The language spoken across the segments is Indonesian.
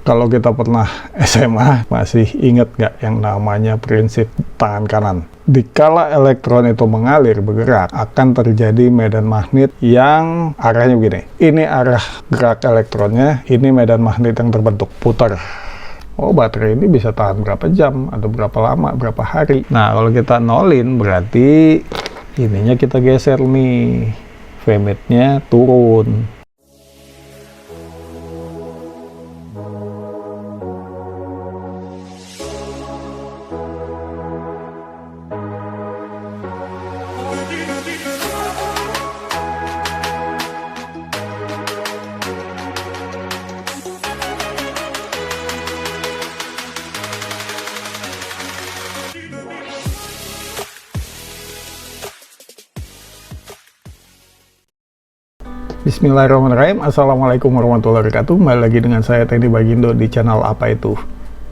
Kalau kita pernah SMA, masih ingat nggak yang namanya prinsip tangan kanan? Dikala elektron itu mengalir, bergerak, akan terjadi medan magnet yang arahnya begini. Ini arah gerak elektronnya, ini medan magnet yang terbentuk, putar. Oh, baterai ini bisa tahan berapa jam, atau berapa lama, berapa hari. Nah, kalau kita nolin, berarti ininya kita geser nih, Vmid-nya turun. Bismillahirrahmanirrahim. Assalamualaikum warahmatullahi wabarakatuh. Kembali lagi dengan saya Teddy Bagindo di channel Apa Itu.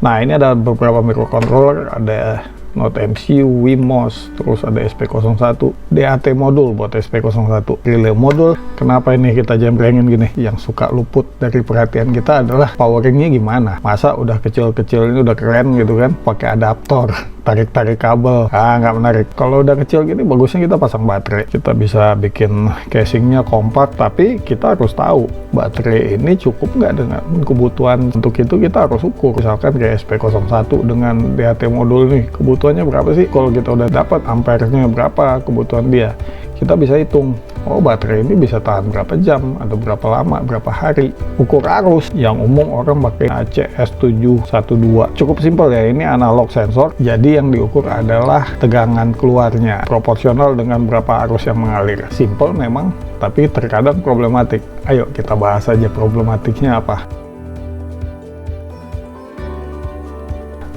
Nah, ini ada beberapa microcontroller, ada Node MCU, WeMOS, terus ada SP01, DAT modul buat SP01, relay modul. Kenapa ini kita jembrengin gini? Yang suka luput dari perhatian kita adalah poweringnya gimana. Masa udah kecil-kecil ini udah keren gitu kan, pakai adaptor, tarik-tarik kabel, nggak menarik. Kalau udah kecil gini, bagusnya kita pasang baterai. Kita bisa bikin casingnya kompak, tapi kita harus tahu baterai ini cukup nggak dengan kebutuhan. Untuk itu kita harus ukur. Misalkan kayak SP01 dengan DAT modul nih, kebutuhannya berapa sih? Kalau kita udah dapat ampernya berapa kebutuhan dia, kita bisa hitung. Oh, baterai ini bisa tahan berapa jam, atau berapa lama, berapa hari. Ukur arus, yang umum orang pakai ACS712. Cukup simpel ya, ini analog sensor. Jadi yang diukur adalah tegangan keluarnya, proporsional dengan berapa arus yang mengalir. Simple memang, tapi terkadang problematik. Ayo kita bahas aja problematiknya apa.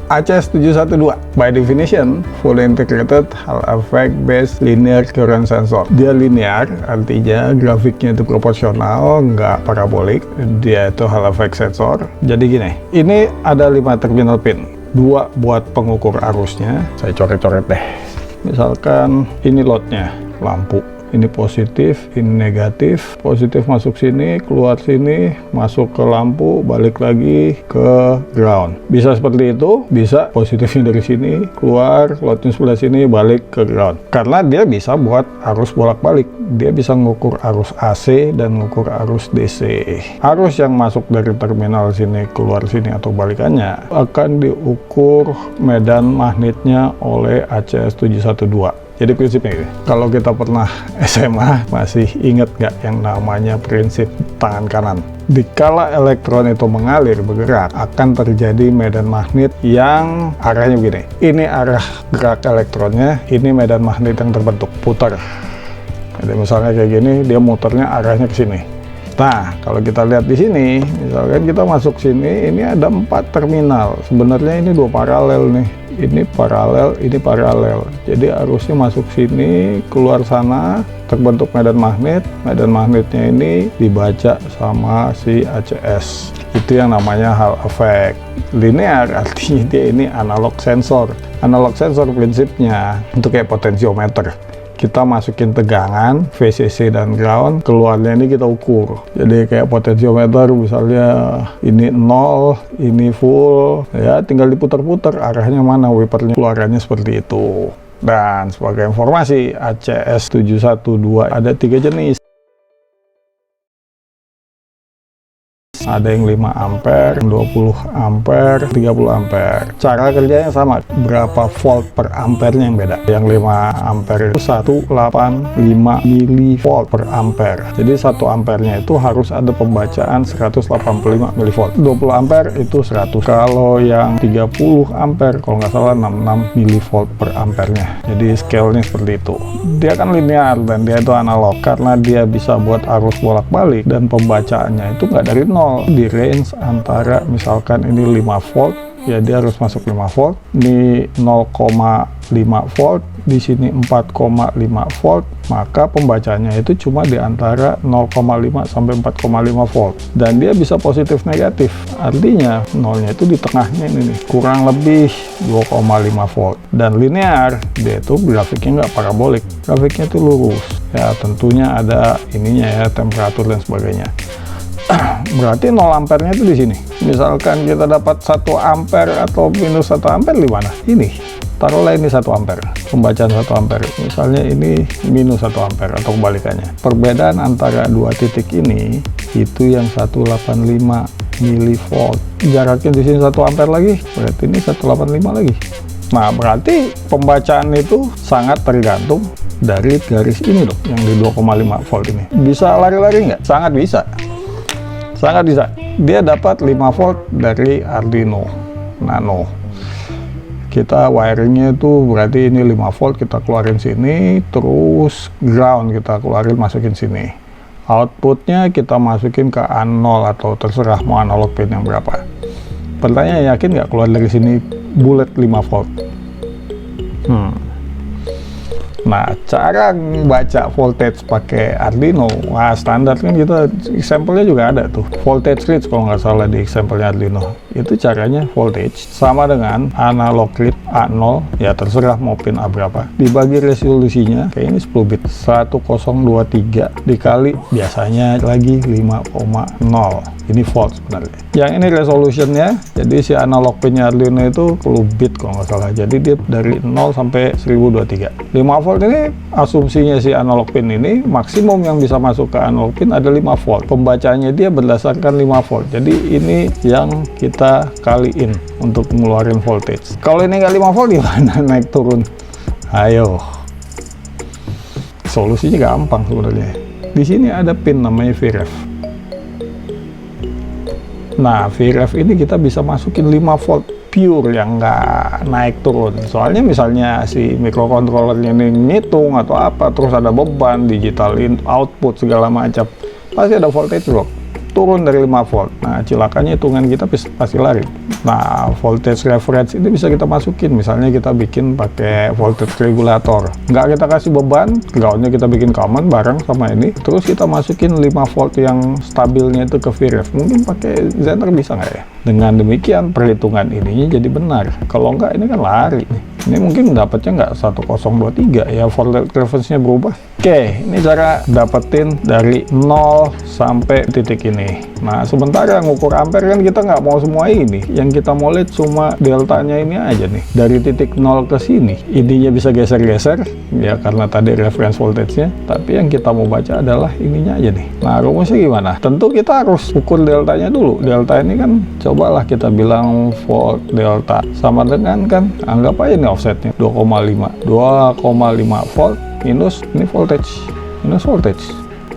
ACS712 by definition fully integrated Hall effect based linear current sensor. Dia linear, artinya grafiknya itu proporsional, nggak parabolik. Dia itu Hall effect sensor. Jadi gini, ini ada 5 terminal pin, 2 buat pengukur arusnya. Saya coret-coret deh. Misalkan ini loadnya, lampu. Ini positif, ini negatif. Positif masuk sini, keluar sini, masuk ke lampu, balik lagi ke ground. Bisa seperti itu, bisa positifnya dari sini, keluar, loadnya sebelah sini, balik ke ground. Karena dia bisa buat arus bolak-balik. Dia bisa ngukur arus AC dan ngukur arus DC. Arus yang masuk dari terminal sini, keluar sini, atau balikannya akan diukur medan magnetnya oleh ACS712. Jadi prinsipnya ini, kalau kita pernah SMA, masih ingat nggak yang namanya prinsip tangan kanan? Dikala elektron itu mengalir, bergerak, akan terjadi medan magnet yang arahnya begini. Ini arah gerak elektronnya, ini medan magnet yang terbentuk, putar. Jadi misalnya kayak gini, dia muternya arahnya ke sini. Nah, kalau kita lihat di sini, misalkan kita masuk sini, ini ada 4 terminal. Sebenarnya ini 2 paralel nih. Ini paralel, ini paralel. Jadi arusnya masuk sini, keluar sana, terbentuk medan magnet. Medan magnetnya ini dibaca sama si ACS. Itu yang namanya Hall effect. Linear artinya dia ini analog sensor. Analog sensor prinsipnya untuk kayak potensiometer. Kita masukin tegangan VCC dan ground, keluarnya ini kita ukur. Jadi kayak potensiometer, misalnya ini 0, ini full, ya tinggal diputar-putar arahnya mana, wipernya keluarannya seperti itu. Dan sebagai informasi, ACS712 ada 3 jenis. Ada yang 5 ampere, 20 ampere, 30 ampere. Cara kerjanya sama, berapa volt per ampernya yang beda. Yang 5 ampere itu 185 milivolt per ampere. Jadi 1 ampernya itu harus ada pembacaan 185 milivolt. 20 ampere itu 100. Kalau yang 30 ampere, kalau nggak salah 66 milivolt per ampernya. Jadi scale-nya seperti itu. Dia kan linear dan dia itu analog. Karena dia bisa buat arus bolak-balik dan pembacaannya itu nggak dari 0. Di range antara misalkan ini 5 volt, ya dia harus masuk 5 volt. Di 0,5 volt, di sini 4,5 volt, maka pembacanya itu cuma di antara 0,5 sampai 4,5 volt. Dan dia bisa positif negatif. Artinya nolnya itu di tengahnya ini nih, kurang lebih 2,5 volt. Dan linear, dia itu grafiknya nggak parabolik, grafiknya itu lurus. Ya tentunya ada ininya ya, temperatur dan sebagainya. Berarti 0 ampernya itu di sini. Misalkan kita dapat 1 ampere atau minus 1 ampere di mana? Ini. Taruhlah ini 1 ampere. Pembacaan 1 ampere. Misalnya ini minus 1 ampere atau kebalikannya. Perbedaan antara dua titik ini itu yang 185 milivolt. Jaraknya di sini 1 ampere lagi. Berarti ini 185 lagi. Nah, berarti pembacaan itu sangat tergantung dari garis ini dong, yang di 2,5 volt ini. Bisa lari-lari nggak? Sangat bisa. Sangat bisa. Dia dapat 5 volt dari Arduino Nano. Kita wiringnya itu berarti ini 5 volt kita keluarin sini, terus ground kita keluarin masukin sini. Outputnya kita masukin ke A0 atau terserah mau analog pin yang berapa. Pertanyaan, yakin nggak keluar dari sini bullet 5 volt? Nah, cara baca voltage pakai Arduino, wah standar kan kita, sampelnya juga ada tuh, voltage read kalau nggak salah di sampelnya Arduino. Itu caranya voltage sama dengan analog read A0, ya terserah mau pin A berapa, dibagi resolusinya, kayak ini 10 bit, 1023 dikali biasanya lagi 5,0. Ini volt sebenarnya. Yang ini resolutionnya, jadi si analog pinnya Arduino itu 10 bit kalau nggak salah. Jadi dia dari 0 sampai 1023. 5 volt ini asumsinya si analog pin ini maksimum yang bisa masuk ke analog pin ada 5 volt. Pembacaannya dia berdasarkan 5 volt. Jadi ini yang kita kaliin untuk ngeluarin voltage. Kalau ini nggak 5 volt gimana naik turun? Ayo. Solusinya gampang sebenarnya. Di sini ada pin namanya VREF. Nah, VREF ini kita bisa masukin 5 volt pure yang nggak naik turun. Soalnya misalnya si microcontrollernya ini ngitung atau apa, terus ada beban, digital output segala macam, pasti ada voltage drop. Turun dari 5 volt. Nah, cilakanya hitungan kita pasti lari. Nah, voltage reference ini bisa kita masukin. Misalnya kita bikin pakai voltage regulator. Nggak kita kasih beban, groundnya kita bikin common bareng sama ini. Terus kita masukin 5 volt yang stabilnya itu ke VREF. Mungkin pakai Zener bisa nggak ya? Dengan demikian perhitungan ininya jadi benar. Kalau nggak ini kan lari nih. Ini mungkin dapatnya nggak 1023 ya, voltage reference-nya berubah. Oke, ini cara dapetin dari 0 sampai titik ini. Nah, sementara ngukur ampere kan kita nggak mau semua ini. Yang kita mau lihat cuma deltanya ini aja nih. Dari titik 0 ke sini, ininya bisa geser-geser ya karena tadi reference voltage-nya. Tapi yang kita mau baca adalah ininya aja nih. Nah, rumusnya gimana? Tentu kita harus ukur deltanya dulu. Delta ini kan cobalah kita bilang volt delta sama dengan kan anggap aja nih offsetnya 2,5 volt minus ini voltage, minus voltage.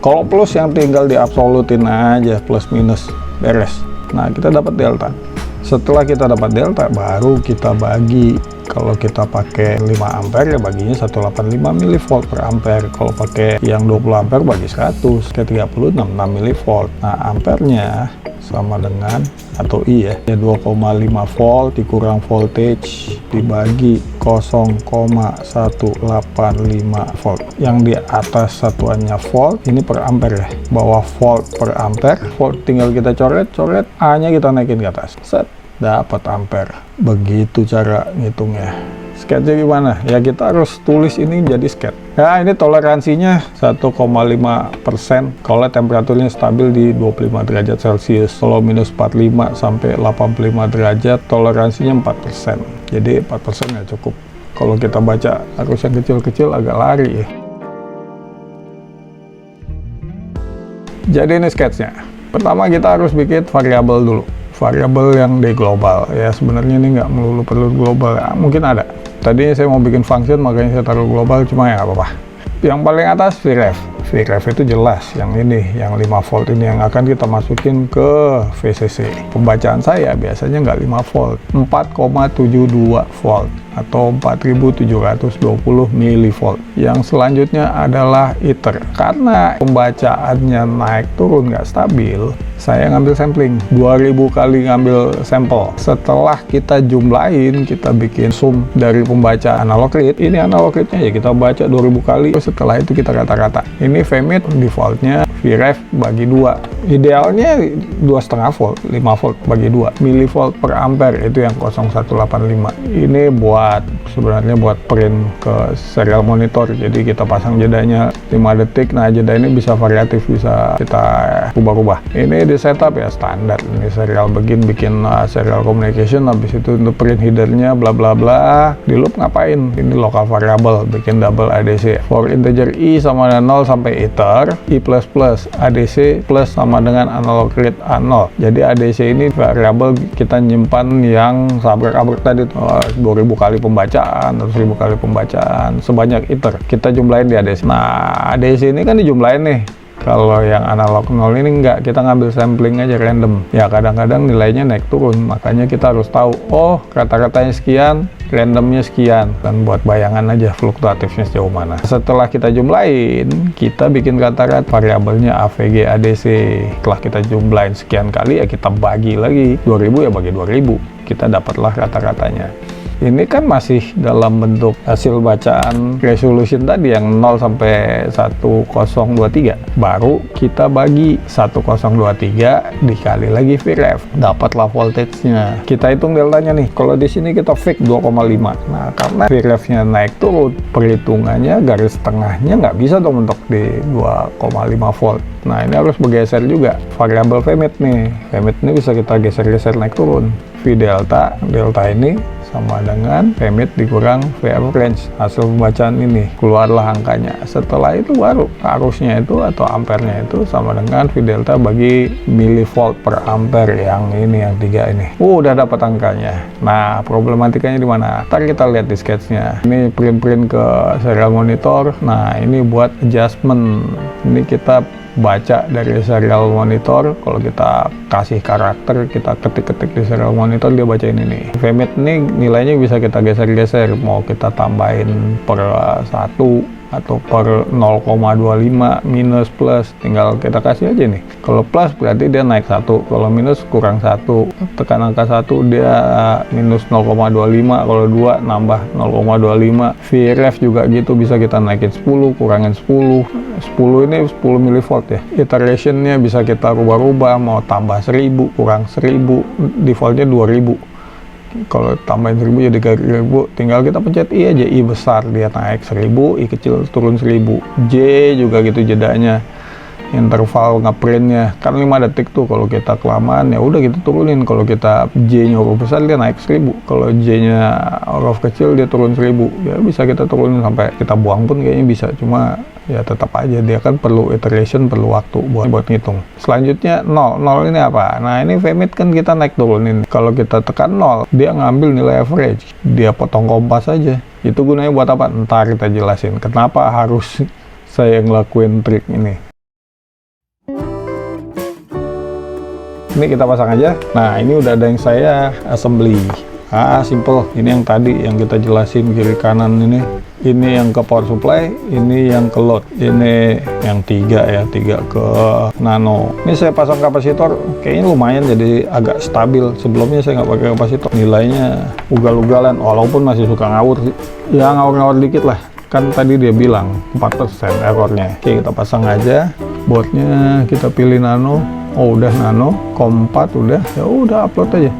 Kalau plus yang tinggal diabsolutin aja, plus minus beres. Nah, kita dapat delta. Setelah kita dapat delta, baru kita bagi. Kalau kita pakai 5 ampere ya baginya 185 milivolt per ampere. Kalau pakai yang 20 ampere bagi 100 ke 36 6 milivolt. Nah, ampernya sama dengan atau I ya 2,5 volt dikurang voltage dibagi 0,185 volt. Yang di atas satuannya volt, ini per ampere ya, bawah volt per ampere. Volt tinggal kita coret A nya kita naikin ke atas, set, dapat ampere. Begitu cara ngitungnya. Sketnya gimana? Ya kita harus tulis ini jadi sket. Ya ini toleransinya 1,5% kalau temperaturnya stabil di 25 derajat Celcius. Kalau minus 45 sampai 85 derajat toleransinya 4%. Jadi 4% ya cukup. Kalau kita baca harus yang kecil-kecil agak lari ya. Jadi ini sketsnya. Pertama kita harus bikin variabel dulu. Variabel yang di global. Ya sebenarnya ini nggak melulu perlu global. Ya, mungkin ada. Tadi saya mau bikin function makanya saya taruh global, cuma ya nggak apa-apa. Yang paling atas VREF. VREF itu jelas yang ini, yang 5 volt ini yang akan kita masukin ke VCC. Pembacaan saya biasanya nggak 5 volt, 4,72 volt atau 4720 milivolt. Yang selanjutnya adalah iter. Karena pembacaannya naik turun nggak stabil, saya ngambil sampling 2000 kali ngambil sampel. Setelah kita jumlahin, kita bikin sum dari pembaca analog read. Ini analog readnya ya kita baca 2000 kali. Setelah itu kita rata-rata. Ini VMIT defaultnya Vref bagi 2. Idealnya 2,5 volt, 5 volt bagi 2. Milivolt per ampere itu yang 0185. Ini sebenarnya buat print ke serial monitor. Jadi kita pasang jedanya 5 detik. Nah, jeda ini bisa variatif, bisa kita ubah-ubah. Ini di setup ya standar. Ini serial bikin serial communication, habis itu untuk print headernya bla bla bla. Di loop ngapain? Ini local variable, bikin double ADC. For integer i sama dengan 0 sampai iter, i++, ADC plus sama dengan analog read A0. Jadi ADC ini variabel kita nyimpan yang sabrek-abrek tadi, 2000 kali pembacaan atau 1000 kali pembacaan, sebanyak iter kita jumlahin di ADC. Nah, ADC ini kan dijumlahin nih. Kalau yang analog 0 ini enggak, kita ngambil sampling aja random. Ya kadang-kadang nilainya naik turun, makanya kita harus tahu, oh rata-ratanya sekian, randomnya sekian, dan buat bayangan aja fluktuatifnya sejauh mana. Setelah kita jumlahin, kita bikin rata-rata variabelnya AVG ADC. Setelah kita jumlahin sekian kali, ya kita bagi lagi 2000 ya bagi 2000, kita dapatlah rata-ratanya. Ini kan masih dalam bentuk hasil bacaan resolution tadi yang 0 sampai 1023. Baru kita bagi 1023 dikali lagi Vref, dapatlah voltage-nya. Kita hitung deltanya nih. Kalau di sini kita fix 2,5. Nah, karena Vref-nya naik turun, perhitungannya garis tengahnya nggak bisa dong untuk di 2,5 volt. Nah, ini harus bergeser juga. Variabel Vmit nih. Vmit ini bisa kita geser-geser naik turun. V delta ini sama dengan Vmit dikurang Vaverage, hasil pembacaan ini keluarlah angkanya. Setelah itu baru arusnya itu atau ampernya itu sama dengan V delta bagi milivolt per ampere, yang ini yang 3 ini. Udah dapat angkanya. Nah, problematikanya di mana? Ntar kita lihat di sketchnya. Ini print ke serial monitor. Nah, ini buat adjustment. Ini kita baca dari serial monitor. Kalau kita kasih karakter, kita ketik-ketik di serial monitor, dia baca ini nih. Vmit ini nilainya bisa kita geser-geser, mau kita tambahin per 1 atau per 0,25 minus plus, tinggal kita kasih aja nih. Kalau plus berarti dia naik 1, kalau minus kurang 1, tekan angka 1 dia minus 0,25, kalau 2 nambah 0,25. Vref juga gitu, bisa kita naikin 10, kurangin 10 ini 10 milivolt ya. Iterationnya bisa kita rubah-rubah, mau tambah 1000, kurang 1000, defaultnya 2000. Kalau tambahin 1000 jadi 3000, tinggal kita pencet I aja. I besar dia naik 1000, I kecil turun 1000. J juga gitu jedanya, interval ngeprintnya kan 5 detik tuh. Kalau kita kelamaan ya udah kita turunin. Kalau kita J nya huruf besar dia naik 1000, kalau J nya huruf kecil dia turun 1000. Ya bisa kita turunin sampai kita buang pun kayaknya bisa, cuma ya tetap aja dia kan perlu iteration, perlu waktu buat ngitung. Selanjutnya 0 ini apa? Nah, ini Vmit kan kita naik turunin. Kalau kita tekan 0, dia ngambil nilai average, dia potong kompas aja. Itu gunanya buat apa? Ntar kita jelasin kenapa harus saya ngelakuin trik ini. Ini kita pasang aja. Nah, ini udah ada yang saya assembly. Simple. Ini yang tadi yang kita jelasin kiri kanan ini. Ini yang ke power supply, ini yang ke load. Ini yang 3 ke nano. Ini saya pasang kapasitor, kayaknya lumayan jadi agak stabil. Sebelumnya saya nggak pakai kapasitor. Nilainya ugal-ugalan, walaupun masih suka ngawur sih. Ya ngawur-ngawur dikit lah. Kan tadi dia bilang 4% errornya. Oke, kita pasang aja. Boardnya kita pilih nano. Oh, udah nano, kompat udah. Ya udah upload aja.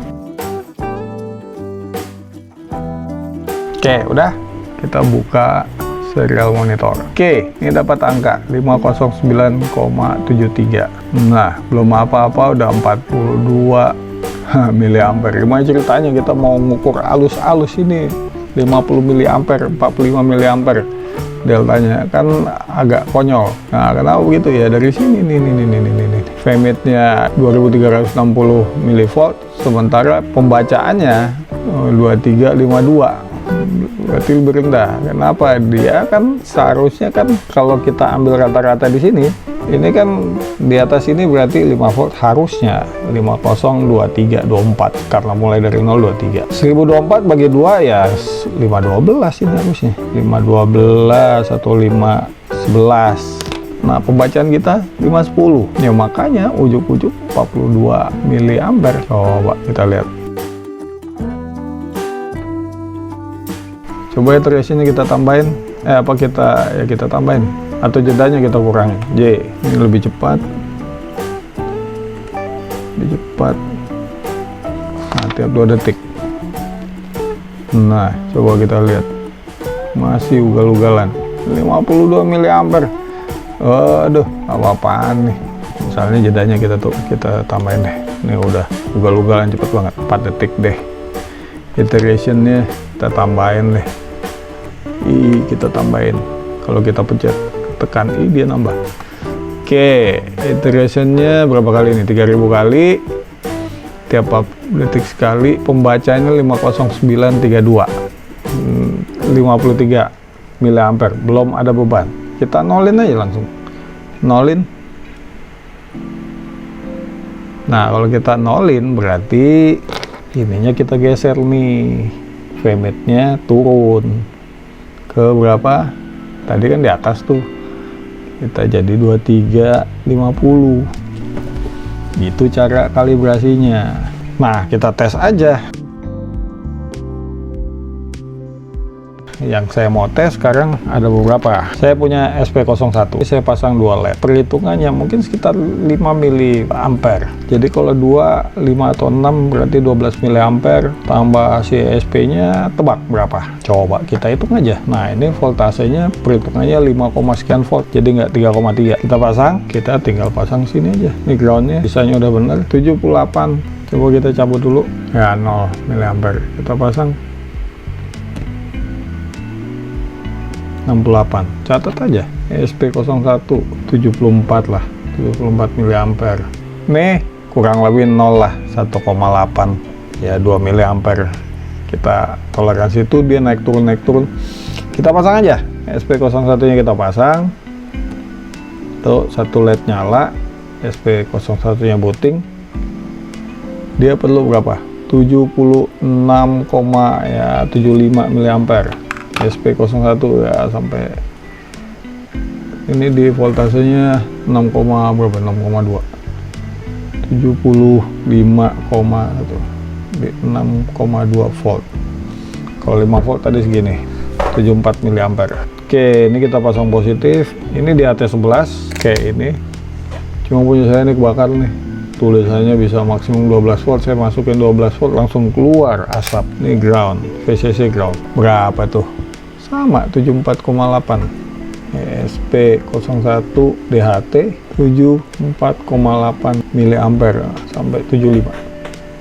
Oke, udah. Kita buka serial monitor. Oke, ini dapat angka 509,73. Nah, belum apa-apa udah 42 miliampere. Gimana ceritanya kita mau ngukur alus-alus ini 50 miliampere, 45 miliampere. Deltanya kan agak konyol. Nah, kenapa begitu ya? Dari sini nih. Vmit-nya 2360 milivolt, sementara pembacaannya 2352. Berarti lebih rendah. Kenapa? Dia kan seharusnya kan kalau kita ambil rata-rata di sini, ini kan di atas ini berarti 5 volt, harusnya 502324 karena mulai dari 023. 1024 bagi 2 ya 512 ini harusnya. 512 atau 511. Nah, pembacaan kita 510. Ya makanya ujuk-ujuk 42 miliampere. Coba kita lihat. Coba iterasinya kita tambahin. Kita tambahin. atau jedanya kita kurangi. J, ini lebih cepat, nah tiap 2 detik. Nah coba kita lihat, masih ugal-ugalan 52 miliampere. Aduh, apa-apaan nih. Misalnya jedanya kita tambahin deh. Ini udah ugal-ugalan cepet banget, 4 detik deh. Iterationnya kita tambahin deh. Kita tambahin. Kalau kita pencet tekan I, dia nambah. Oke, iterationnya berapa kali ini? 3000 kali. Tiap 4 detik sekali. Pembacanya 50932. 53 miliampere. Belum ada beban. Kita nolin aja langsung. Nolin. Nah, kalau kita nolin berarti ininya kita geser nih. VMAT-nya turun ke berapa? Tadi kan di atas tuh. Kita jadi 2350. Gitu cara kalibrasinya. Nah, kita tes aja. Yang saya mau tes sekarang ada beberapa. Saya punya SP01, saya pasang 2 LED. Perhitungannya mungkin sekitar 5 miliampere. Jadi kalau 2, 5 atau 6 berarti 12 miliampere. Tambah si SP nya tebak berapa? Coba kita hitung aja. Nah, ini voltasenya perhitungannya 5, sekian volt, jadi nggak 3,3. Kita pasang, kita tinggal pasang sini aja. Ini groundnya, sisanya udah bener 78. Coba kita cabut dulu. Ya, 0 miliampere. Kita pasang 68. Catat aja, SP01 74 lah, 74 miliampere. Nih kurang lebih 0 lah, 1,8 ya, 2 miliampere. Kita toleransi itu dia naik turun. Kita pasang aja SP01 nya, kita pasang tuh, 1 LED nyala. SP01 nya booting, dia perlu berapa? 76,75 miliampere. SP01 ya, sampai ini di voltasenya 6,2 75,1 di 6,2 volt. Kalau 5 volt tadi segini, 74 miliampere. Oke, ini kita pasang positif. Ini di AT11 kayak ini. Cuma punya saya ini kebakar nih. Tulisannya bisa maksimum 12 volt. Saya masukin 12 volt langsung keluar asap. Ini ground, VCC ground. Berapa tuh? Sama 74,8. SP01 DHT 74,8 miliampere sampai 75,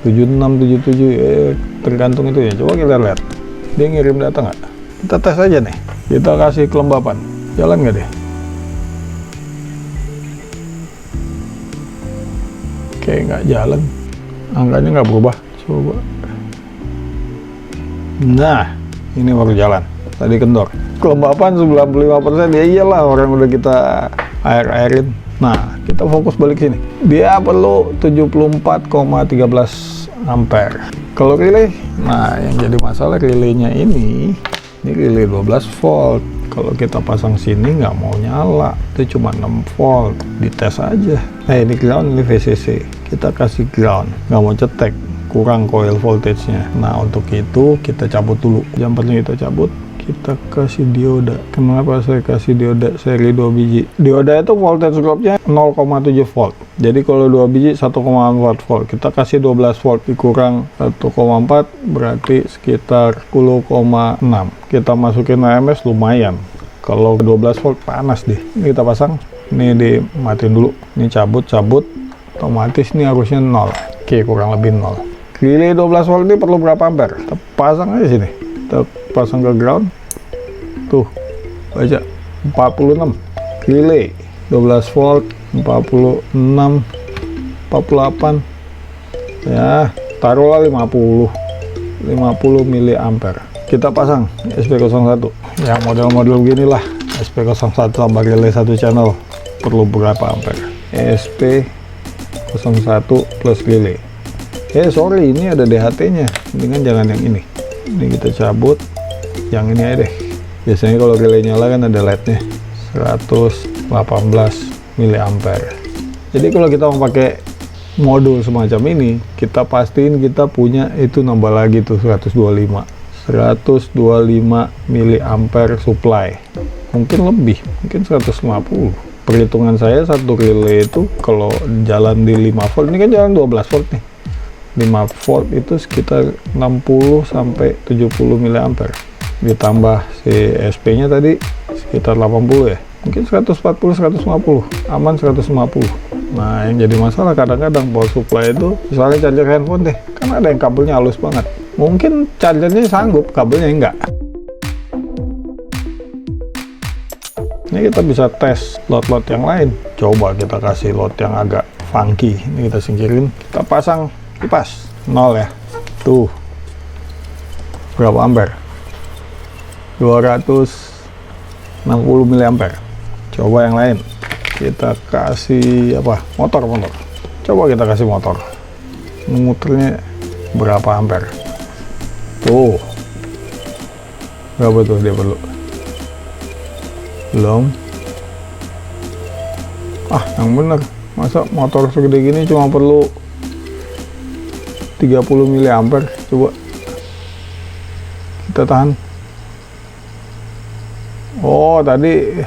76, 77 tergantung itu ya. Coba kita lihat dia ngirim data nggak. Kita tes aja nih, kita kasih kelembapan, jalan nggak deh? Oke, nggak jalan, angkanya nggak berubah. Coba, nah ini baru jalan. Tadi kendor, kelembapan 95%. Ya iyalah, orang udah kita air-airin. Nah, kita fokus balik sini. Dia perlu 74,13 ampere. Kalau relay, nah yang jadi masalah relaynya ini relay 12 volt. Kalau kita pasang sini nggak mau nyala, itu cuma 6 volt. Dites aja. Ini ground, ini VCC. Kita kasih ground, nggak mau cetek, kurang coil voltage-nya. Nah, untuk itu kita cabut dulu. Jumpernya kita cabut. Kita kasih dioda. Kenapa saya kasih dioda seri 2 biji? Dioda itu voltage drop-nya 0,7 volt. Jadi kalau 2 biji 1,4 volt. Kita kasih 12 volt dikurang 1,4 berarti sekitar 10,6. Kita masukin AMS lumayan. Kalau 12 volt panas deh. Ini kita pasang. Ini dimatiin dulu. Ini cabut. Otomatis ini harusnya 0. Oke, kurang lebih 0. Relay 12 volt ini perlu berapa ampere? Kita pasang aja sini. Kita pasang ke ground. Tuh, baca 46. Relay 12 volt 46 48 ya, taruhlah 50 miliampere. Kita pasang SP01 yang model-model beginilah. SP01 tambah relay 1 channel perlu berapa ampere? SP01 plus relay. Sorry, ini ada DHT nya, mendingan jangan yang ini. Ini kita cabut, yang ini aja deh. Biasanya kalau relay nyala kan ada LED-nya 118 miliampere. Jadi kalau kita mau pakai modul semacam ini, kita pastiin kita punya itu nambah lagi tuh 125 miliampere supply. mungkin lebih, mungkin 150. Perhitungan saya satu relay itu kalau jalan di 5 volt, ini kan jalan 12 volt nih, 5 volt itu sekitar 60 sampai 70 mA, ditambah si SP nya tadi sekitar 80 ya, mungkin 140 150, aman 150. Nah yang jadi masalah kadang-kadang power supply itu, misalnya charger handphone deh, kan ada yang kabelnya halus banget, mungkin chargernya sanggup, kabelnya enggak. Ini kita bisa tes lot-lot yang lain. Coba kita kasih lot yang agak funky. Ini kita singkirin, kita pasang kipas 0 ya. Tuh berapa ampere? 260 mA. Coba yang lain, kita kasih apa? Motor. Coba kita kasih motor. Muternya berapa ampere? Tuh berapa tuh dia perlu? Belum. Yang bener, masa motor segede gini cuma perlu 30 mA. Coba kita tahan. Oh tadi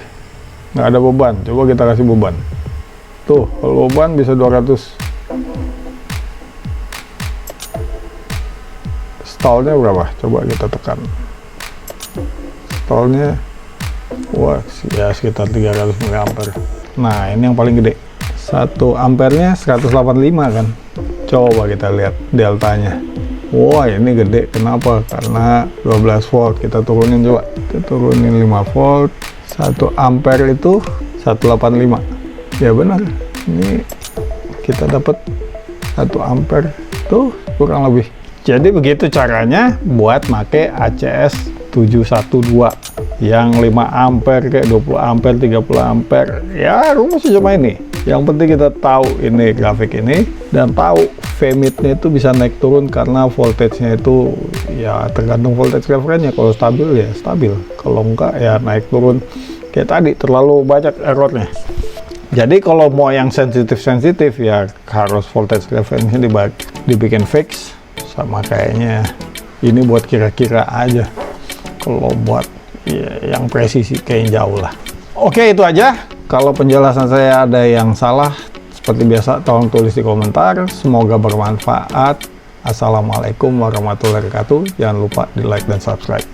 nggak ada beban, coba kita kasih beban. Tuh kalau beban bisa 200. Stallnya berapa? Coba kita tekan. Stallnya wah ya sekitar 300 mA. Nah ini yang paling gede, 1 ampernya 185 kan. Coba kita lihat deltanya. Wah ini gede, kenapa? Karena 12 volt. Kita turunin, coba kita turunin 5 volt, 1 ampere itu 185. Ya benar, ini kita dapat 1 ampere tuh kurang lebih. Jadi begitu caranya buat make ACS 712 yang 5 ampere kayak 20 ampere 30 ampere. Ya rumusnya cuma ini, yang penting kita tahu ini grafik ini dan tahu VMID-nya itu bisa naik turun karena voltage-nya itu ya tergantung voltage referensinya. Kalau stabil ya stabil, kalau enggak ya naik turun. Kayak tadi terlalu banyak errornya. Jadi kalau mau yang sensitif ya harus voltage referensinya dibikin fix. Sama kayaknya ini buat kira-kira aja. Kalau buat ya, yang presisi kayaknya jauh lah. Oke itu aja. Kalau penjelasan saya ada yang salah, seperti biasa tolong tulis di komentar. Semoga bermanfaat. Assalamualaikum warahmatullahi wabarakatuh. Jangan lupa di like dan subscribe.